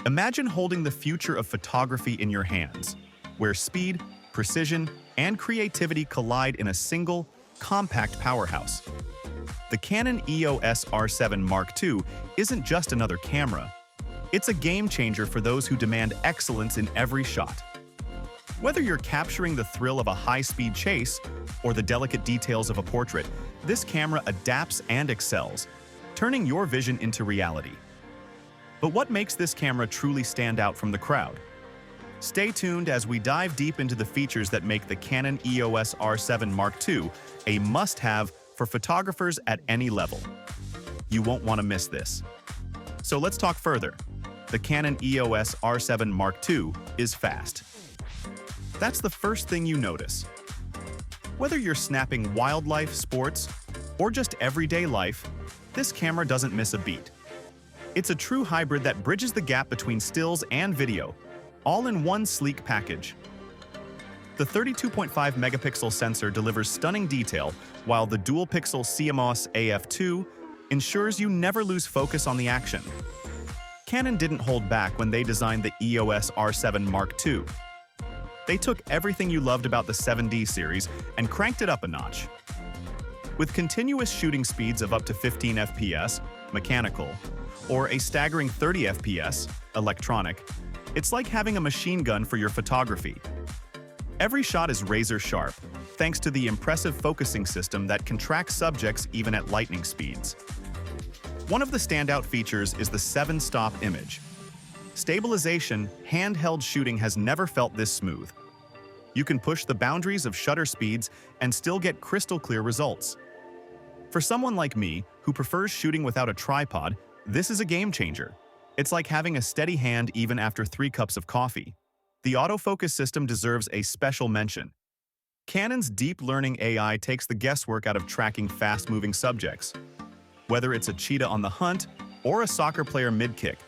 Imagine holding the future of photography in your hands, where speed, precision, and creativity collide in a single, compact powerhouse. The Canon EOS R7 Mark II isn't just another camera. It's a game changer for those who demand excellence in every shot. Whether you're capturing the thrill of a high-speed chase or the delicate details of a portrait, this camera adapts and excels, turning your vision into reality. But what makes this camera truly stand out from the crowd? Stay tuned as we dive deep into the features that make the Canon EOS R7 Mark II a must-have for photographers at any level. You won't want to miss this. So let's talk further. The Canon EOS R7 Mark II is fast. That's the first thing you notice. Whether you're snapping wildlife, sports, or just everyday life, this camera doesn't miss a beat. It's a true hybrid that bridges the gap between stills and video, all in one sleek package. The 32.5 megapixel sensor delivers stunning detail, while the dual-pixel CMOS AF2 ensures you never lose focus on the action. Canon didn't hold back when they designed the EOS R7 Mark II. They took everything you loved about the 7D series and cranked it up a notch. With continuous shooting speeds of up to 15 FPS, mechanical, or a staggering 30 FPS, electronic, it's like having a machine gun for your photography. Every shot is razor-sharp, thanks to the impressive focusing system that can track subjects even at lightning speeds. One of the standout features is the 7-stop image. Stabilization, handheld shooting has never felt this smooth. You can push the boundaries of shutter speeds and still get crystal-clear results. For someone like me, who prefers shooting without a tripod, this is a game-changer. It's like having a steady hand even after 3 cups of coffee. The autofocus system deserves a special mention. Canon's deep learning AI takes the guesswork out of tracking fast-moving subjects. Whether it's a cheetah on the hunt or a soccer player mid-kick,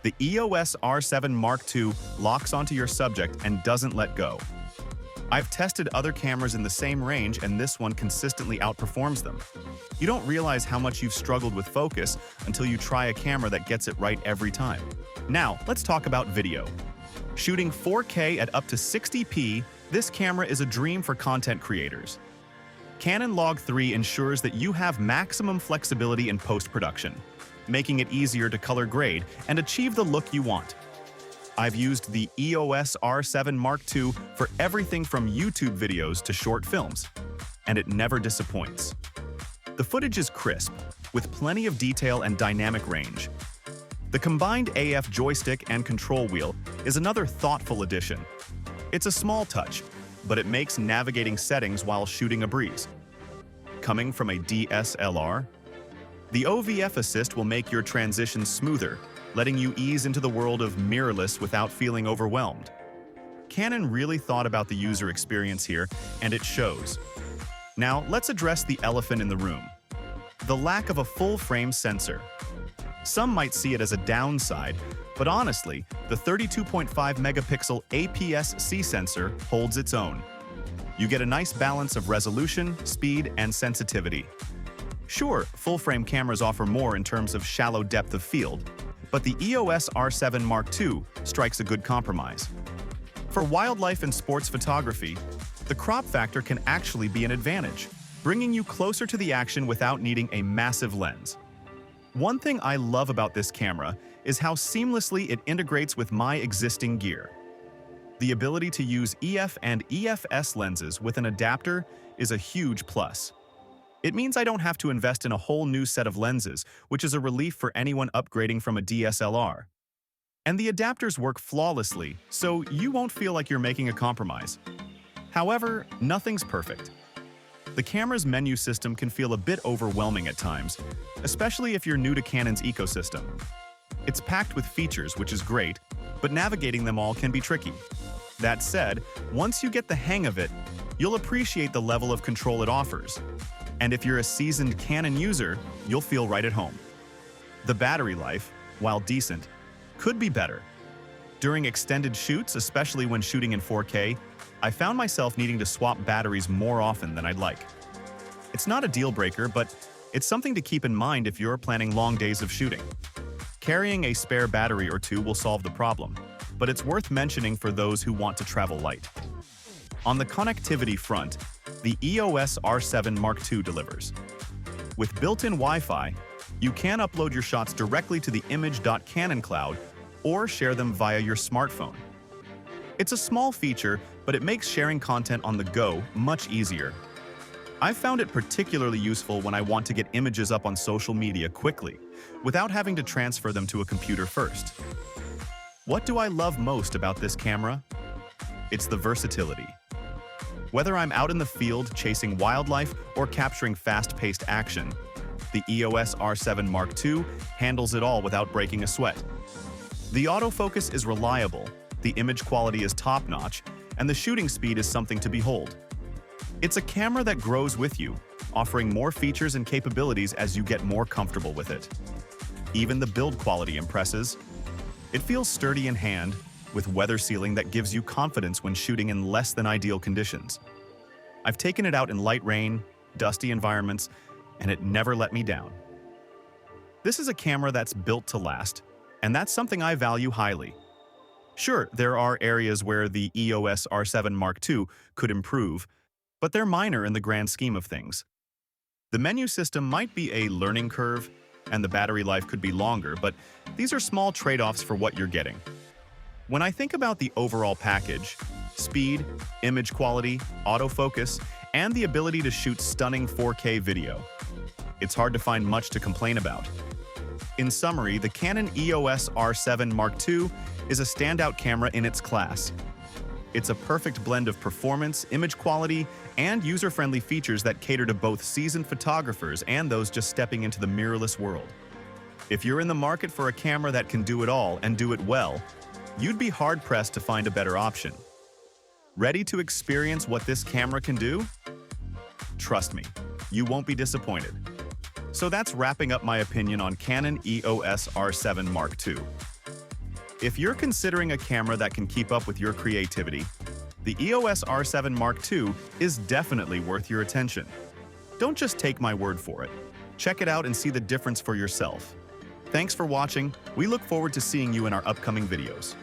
the EOS R7 Mark II locks onto your subject and doesn't let go. I've tested other cameras in the same range, and this one consistently outperforms them. You don't realize how much you've struggled with focus until you try a camera that gets it right every time. Now, let's talk about video. Shooting 4K at up to 60p, this camera is a dream for content creators. Canon Log 3 ensures that you have maximum flexibility in post-production, making it easier to color grade and achieve the look you want. I've used the EOS R7 Mark II for everything from YouTube videos to short films, and it never disappoints. The footage is crisp, with plenty of detail and dynamic range. The combined AF joystick and control wheel is another thoughtful addition. It's a small touch, but it makes navigating settings while shooting a breeze. Coming from a DSLR, the OVF Assist will make your transitions smoother, letting you ease into the world of mirrorless without feeling overwhelmed. Canon really thought about the user experience here, and it shows. Now, let's address the elephant in the room: the lack of a full-frame sensor. Some might see it as a downside, but honestly, the 32.5 megapixel APS-C sensor holds its own. You get a nice balance of resolution, speed, and sensitivity. Sure, full-frame cameras offer more in terms of shallow depth of field, but the EOS R7 Mark II strikes a good compromise. For wildlife and sports photography, the crop factor can actually be an advantage, bringing you closer to the action without needing a massive lens. One thing I love about this camera is how seamlessly it integrates with my existing gear. The ability to use EF and EFS lenses with an adapter is a huge plus. It means I don't have to invest in a whole new set of lenses, which is a relief for anyone upgrading from a DSLR. And the adapters work flawlessly, so you won't feel like you're making a compromise. However, nothing's perfect. The camera's menu system can feel a bit overwhelming at times, especially if you're new to Canon's ecosystem. It's packed with features, which is great, but navigating them all can be tricky. That said, once you get the hang of it, you'll appreciate the level of control it offers. And if you're a seasoned Canon user, you'll feel right at home. The battery life, while decent, could be better. During extended shoots, especially when shooting in 4K, I found myself needing to swap batteries more often than I'd like. It's not a deal breaker, but it's something to keep in mind if you're planning long days of shooting. Carrying a spare battery or two will solve the problem, but it's worth mentioning for those who want to travel light. On the connectivity front, the EOS R7 II delivers. With built-in Wi-Fi, you can upload your shots directly to the image.canon cloud or share them via your smartphone. It's a small feature, but it makes sharing content on the go much easier. I've found it particularly useful when I want to get images up on social media quickly, without having to transfer them to a computer first. What do I love most about this camera? It's the versatility. Whether I'm out in the field chasing wildlife or capturing fast-paced action, the EOS R7 II handles it all without breaking a sweat. The autofocus is reliable, the image quality is top-notch, and the shooting speed is something to behold. It's a camera that grows with you, offering more features and capabilities as you get more comfortable with it. Even the build quality impresses. It feels sturdy in hand, with weather sealing that gives you confidence when shooting in less than ideal conditions. I've taken it out in light rain, dusty environments, and it never let me down. This is a camera that's built to last, and that's something I value highly. Sure, there are areas where the EOS R7 II could improve, but they're minor in the grand scheme of things. The menu system might be a learning curve, and the battery life could be longer, but these are small trade-offs for what you're getting. When I think about the overall package, speed, image quality, autofocus, and the ability to shoot stunning 4K video, it's hard to find much to complain about. In summary, the Canon EOS R7 II is a standout camera in its class. It's a perfect blend of performance, image quality, and user-friendly features that cater to both seasoned photographers and those just stepping into the mirrorless world. If you're in the market for a camera that can do it all and do it well, you'd be hard-pressed to find a better option. Ready to experience what this camera can do? Trust me, you won't be disappointed. So that's wrapping up my opinion on Canon EOS R7 II. If you're considering a camera that can keep up with your creativity, the EOS R7 II is definitely worth your attention. Don't just take my word for it. Check it out and see the difference for yourself. Thanks for watching. We look forward to seeing you in our upcoming videos.